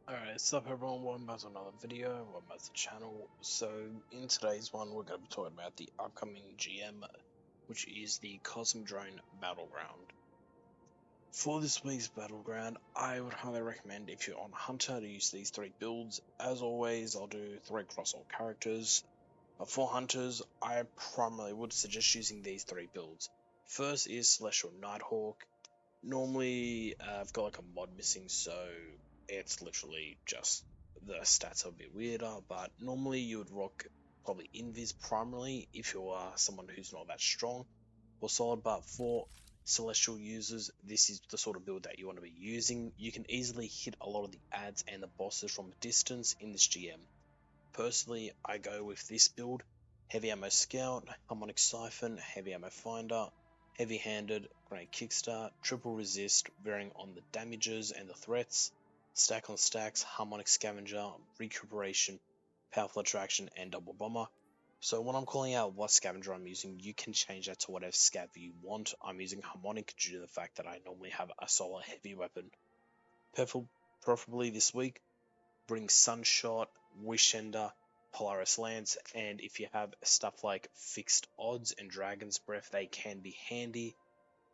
Alright, what's up everyone, welcome back to another video, welcome back to the channel. So, in today's one, we're going to be talking about the upcoming GM, which is the Cosmodrone Battleground. For this week's Battleground, I would highly recommend, if you're on Hunter, to use these three builds. As always, I'll do 3 cross-all characters. But for Hunters, I primarily would suggest using these 3 builds. First is Celestial Nighthawk. Normally, I've got like a mod missing, so it's literally just the stats are a bit weirder, but normally you would rock probably Invis primarily if you are someone who's not that strong or solid, but for Celestial users, this is the sort of build that you want to be using. You can easily hit a lot of the ads and the bosses from a distance in this GM. Personally, I go with this build: Heavy Ammo Scout, Harmonic Siphon, Heavy Ammo Finder, Heavy Handed, Grenade Kickstart, Triple Resist, varying on the damages and the threats, Stack on Stacks, Harmonic Scavenger, Recuperation, Powerful Attraction, and Double Bomber. So when I'm calling out what scavenger I'm using, you can change that to whatever scav you want. I'm using Harmonic due to the fact that I normally have a solo heavy weapon. Preferably this week, bring Sunshot, Wishender, Polaris Lance, and if you have stuff like Fixed Odds and Dragon's Breath, they can be handy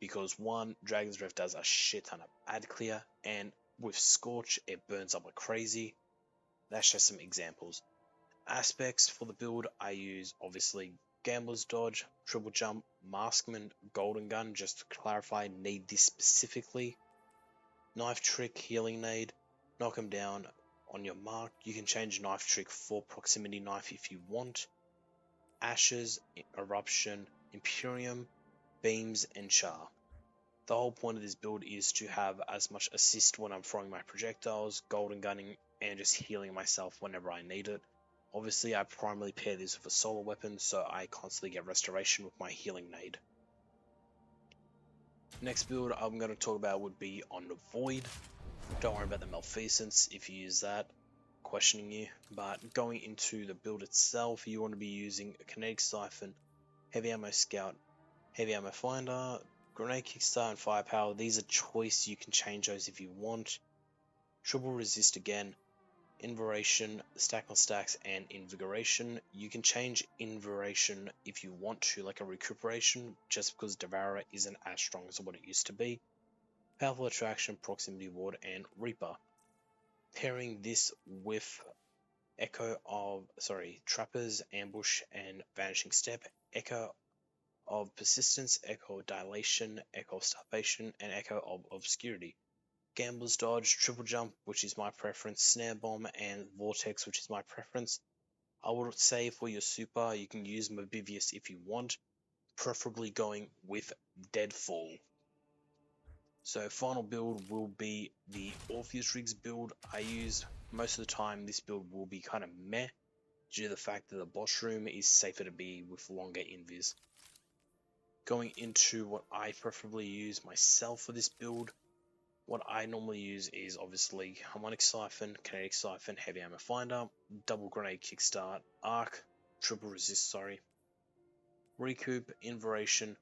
because one, Dragon's Breath does a shit ton of ad clear, and with Scorch, it burns up like crazy. That's just some examples. Aspects for the build, I use obviously Gambler's Dodge, Triple Jump, Maskman, Golden Gun, just to clarify, need this specifically. Knife Trick, Healing Nade, Knock him down on your mark. You can change Knife Trick for Proximity Knife if you want. Ashes, Eruption, Imperium, Beams, and Char. The whole point of this build is to have as much assist when I'm throwing my projectiles, golden gunning, and just healing myself whenever I need it. Obviously, I primarily pair this with a solo weapon, so I constantly get restoration with my healing nade. Next build I'm going to talk about would be on Void. Don't worry about the Malfeasance if you use that, questioning you. But going into the build itself, you want to be using a Kinetic Siphon, Heavy Ammo Scout, Heavy Ammo Finder, Grenade Kickstart, and Firepower. These are choice, you can change those if you want. Triple Resist again, Invigoration, Stack on Stacks, and Invigoration. You can change Invigoration if you want to, like a Recuperation, just because Devourer isn't as strong as what it used to be. Powerful Attraction, Proximity Ward, and Reaper. Pairing this with Trappers, Ambush, and Vanishing Step, Echo of Persistence, Echo of Dilation, Echo of Starvation, and Echo of Obscurity. Gambler's Dodge, Triple Jump, which is my preference, Snare Bomb, and Vortex, which is my preference. I would say for your super, you can use Mobivius if you want, preferably going with Deadfall. So final build will be the Orpheus Rigs build I use. Most of the time this build will be kind of meh, due to the fact that the boss room is safer to be with longer invis. Going into what I preferably use myself for this build, what I normally use is obviously Harmonic Siphon, Kinetic Siphon, Heavy Ammo Finder, Double Grenade Kickstart, Arc, Triple Resist, Recoup, Invigoration,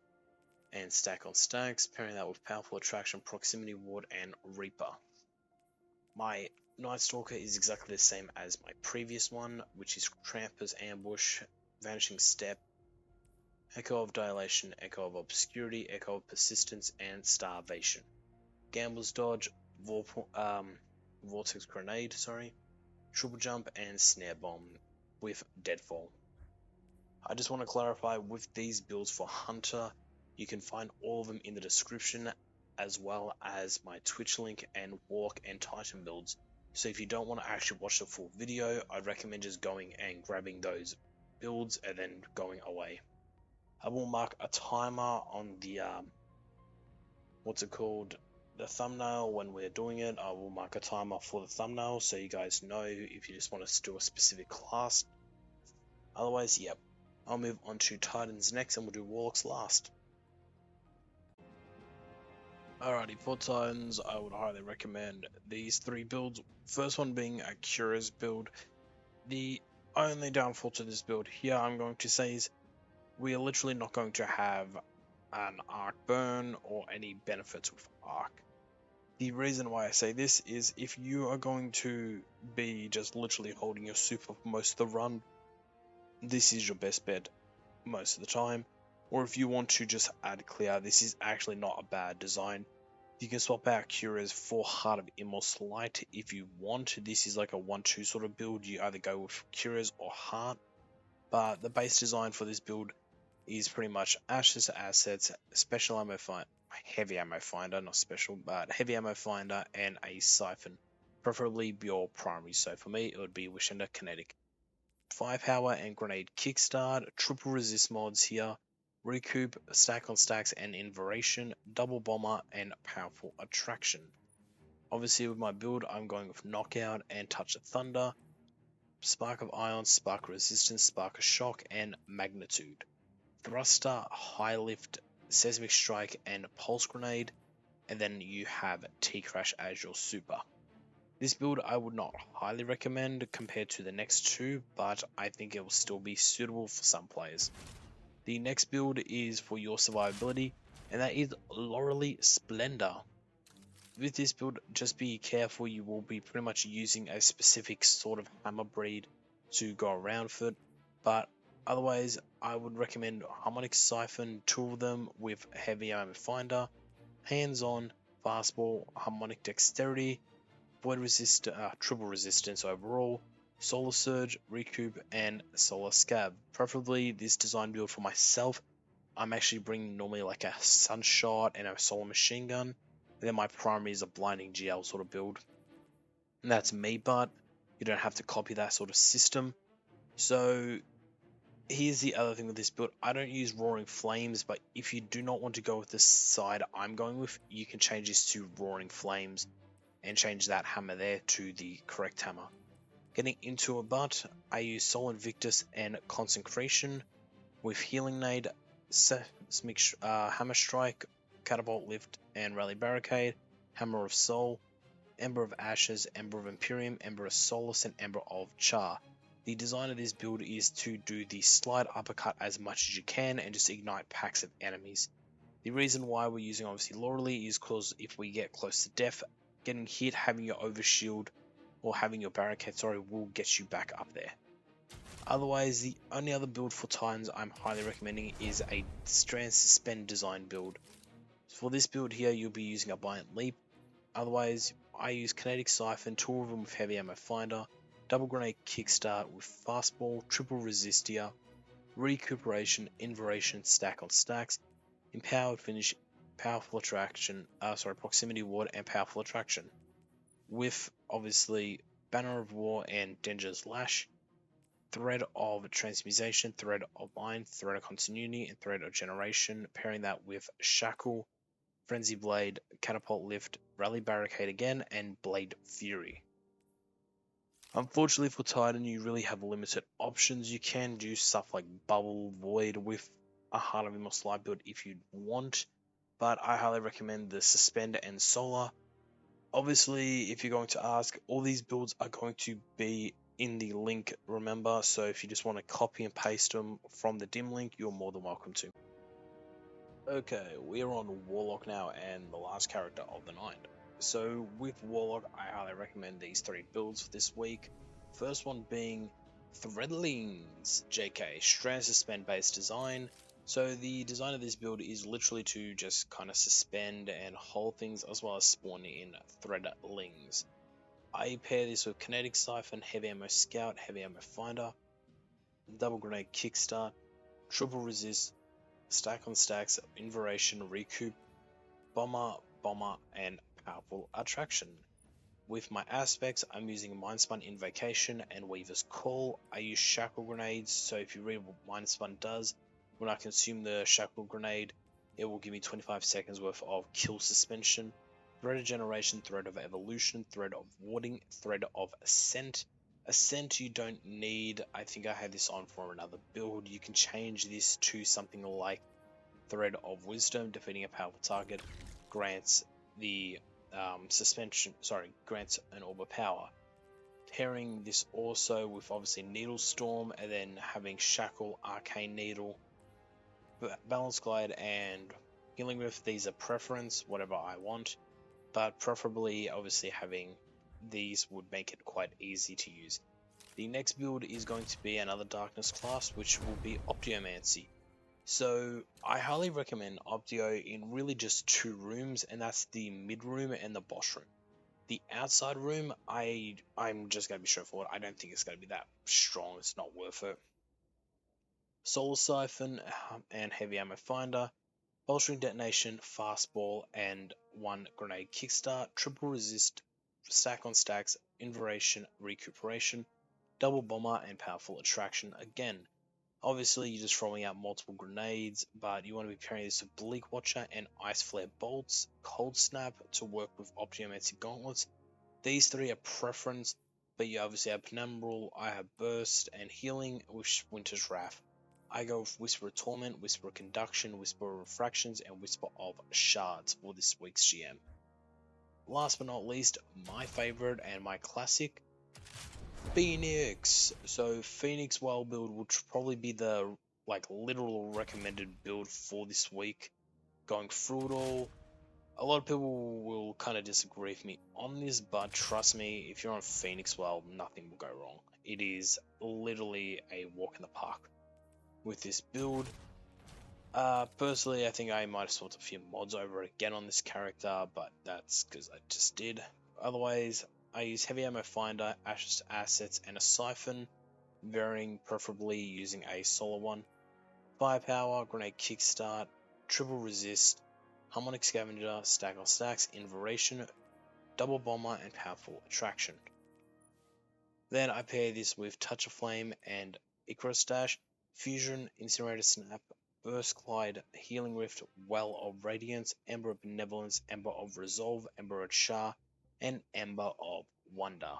and Stack on Stacks, pairing that with Powerful Attraction, Proximity Ward, and Reaper. My Night Stalker is exactly the same as my previous one, which is Tramper's Ambush, Vanishing Step, Echo of Dilation, Echo of Obscurity, Echo of Persistence, and Starvation. Gambler's Dodge, Vortex Grenade, Triple Jump, and Snare Bomb with Deadfall. I just want to clarify, with these builds for Hunter, you can find all of them in the description, as well as my Twitch link and Warlock and Titan builds. So if you don't want to actually watch the full video, I'd recommend just going and grabbing those builds and then going away. I will mark a timer on the the thumbnail when we're doing it. I will mark a timer for the thumbnail so you guys know if you just want us to do a specific class. Otherwise, yep, I'll move on to Titans next and we'll do Warlocks last. Alrighty, for Titans, I would highly recommend these 3 builds. First one being a Curious build. The only downfall to this build here I'm going to say is we are literally not going to have an arc burn or any benefits with arc. The reason why I say this is if you are going to be just literally holding your super for most of the run, this is your best bet most of the time. Or if you want to just add clear, this is actually not a bad design. You can swap out Cures for Heart of Immortal Light if you want. This is like a 1-2 sort of build. You either go with Cures or Heart. But the base design for this build is pretty much Ashes Assets, Special Ammo Finder, Heavy Ammo Finder, not special, but Heavy Ammo Finder, and a Siphon. Preferably your primary, so for me it would be Wishender Kinetic. Firepower and Grenade Kickstart, triple resist mods here, Recoup, Stack on Stacks and Invaration, Double Bomber, and Powerful Attraction. Obviously with my build I'm going with Knockout and Touch of Thunder, Spark of Ion, Spark Resistance, Spark of Shock, and Magnitude. Thruster, High Lift, Seismic Strike, and Pulse Grenade, and then you have T-Crash as your super. This build I would not highly recommend compared to the next two, but I think it will still be suitable for some players. The next build is for your survivability, and that is Lorelei Splendor. With this build, just be careful, you will be pretty much using a specific sort of hammer breed to go around for it, but otherwise I would recommend Harmonic Siphon, two of them with Heavy Ammo Finder, Hands-On, Fastball, Harmonic Dexterity, Void Resist, Triple Resistance overall, Solar Surge, Recoup, and Solar Scab. Preferably this design build for myself, I'm actually bringing normally like a Sunshot and a Solar Machine Gun, and then my primary is a Blinding GL sort of build. And that's me, but you don't have to copy that sort of system. So here's the other thing with this build, I don't use Roaring Flames, but if you do not want to go with the side I'm going with, you can change this to Roaring Flames and change that hammer there to the correct hammer. Getting into a butt, I use Soul Invictus and Consecration with Healing Nade, Hammer Strike, Catapult Lift and Rally Barricade, Hammer of Soul, Ember of Ashes, Ember of Imperium, Ember of Solace, and Ember of Char. The design of this build is to do the slide uppercut as much as you can and just ignite packs of enemies. The reason why we're using obviously Lorelei is because if we get close to death, getting hit, having your overshield, or having your barricade, will get you back up there. Otherwise, the only other build for Titans I'm highly recommending is a Strand Suspend design build. For this build here, you'll be using a Buoyant Leap. Otherwise, I use Kinetic Siphon, two of them with Heavy Ammo Finder, Double Grenade Kickstart with Fastball, Triple Resistia, Recuperation, Invaration, Stack on Stacks, Empowered Finish, Powerful Attraction, Proximity Ward, and Powerful Attraction. With, obviously, Banner of War and Dangerous Lash, Thread of Transmutation, Thread of Mind, Thread of Continuity, and Thread of Generation, pairing that with Shackle, Frenzy Blade, Catapult Lift, Rally Barricade again, and Blade Fury. Unfortunately for Titan, you really have limited options. You can do stuff like Bubble Void with a Heart of Immortal Light build if you want, but I highly recommend the Suspend and Solar. Obviously, if you're going to ask, all these builds are going to be in the link, remember, so if you just want to copy and paste them from the dim link, you're more than welcome to. Okay, we are on Warlock now and the last character of the night. So with Warlock, I highly recommend these three builds for this week. First one being Threadlings, JK, Strand Suspend based design. So the design of this build is literally to just kind of suspend and hold things as well as spawn in Threadlings. I pair this with Kinetic Siphon, Heavy Ammo Scout, Heavy Ammo Finder, Double Grenade Kickstart, Triple Resist, Stack on Stacks, Invaration, Recoup, Bomber, and Powerful Attraction. With my aspects, I'm using Mindspun Invocation and Weaver's Call. I use Shackle Grenades, so if you read what Mindspun does, when I consume the Shackle Grenade, it will give me 25 seconds worth of kill suspension. Thread of Generation, Thread of Evolution, Thread of Warding, Thread of Ascent. Ascent you don't need, I think I had this on for another build. You can change this to something like Thread of Wisdom, defeating a powerful target, grants the grants an orb of power. Pairing this also with obviously Needle Storm and then having Shackle, Arcane Needle, Balance Glide, and Healing Rift. These are preference, whatever I want. but preferably, obviously, having these would make it quite easy to use. The next build is going to be another Darkness class, which will be Optiomancy. So I highly recommend Optio in really just 2 rooms, and that's the mid room and the boss room. The outside room, I'm just going to be straightforward. I don't think it's going to be that strong. It's not worth it. Solar Siphon and Heavy Ammo Finder, Bolstering Detonation, Fastball, and 1 Grenade Kickstart, Triple Resist, Stack on Stacks, Inversion, Recuperation, Double Bomber, and Powerful Attraction. Again, obviously you're just throwing out multiple grenades, but you want to be pairing this with Bleak Watcher and Ice Flare Bolts, Cold Snap to work with Optiomancy Gauntlets. These 3 are preference, but you obviously have Penumbral, I have Burst, and Healing with Winter's Wrath. I go with Whisper of Torment, Whisper of Conduction, Whisper of Refractions, and Whisper of Shards for this week's GM. Last but not least, my favorite and my classic, Phoenix. So Phoenix Wild build would probably be the literal recommended build for this week. Going through it all, a lot of people will kind of disagree with me on this, but trust me, if you're on Phoenix Wild, nothing will go wrong. It is literally a walk in the park with this build. Personally, I think I might have swapped a few mods over again on this character, but that's because I just did. Otherwise, I use Heavy Ammo Finder, Assets, and a Siphon, varying preferably using a solar one. Firepower, Grenade Kickstart, Triple Resist, Harmonic Scavenger, Stack on Stacks, Inversion, Double Bomber, and Powerful Attraction. Then I pair this with Touch of Flame and Icarus Dash, Fusion, Incinerator Snap, Burst Glide, Healing Rift, Well of Radiance, Ember of Benevolence, Ember of Resolve, Ember of Shah, and Ember of Wonder.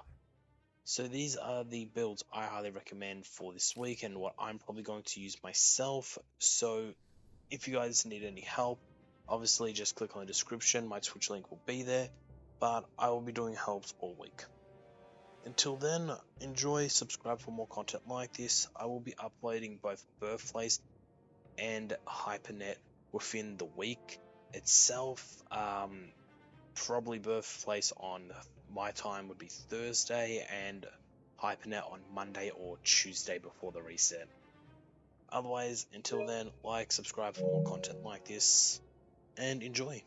So these are the builds I highly recommend for this week and what I'm probably going to use myself. So if you guys need any help, obviously just click on the description, my Twitch link will be there, but I will be doing helps all week. Until then, enjoy, subscribe for more content like this. I will be uploading both Birthplace and Hypernet within the week itself. Probably Birthplace on my time would be Thursday and Hypernet on Monday or Tuesday before the reset. Otherwise, until then, like, subscribe for more content like this, and enjoy.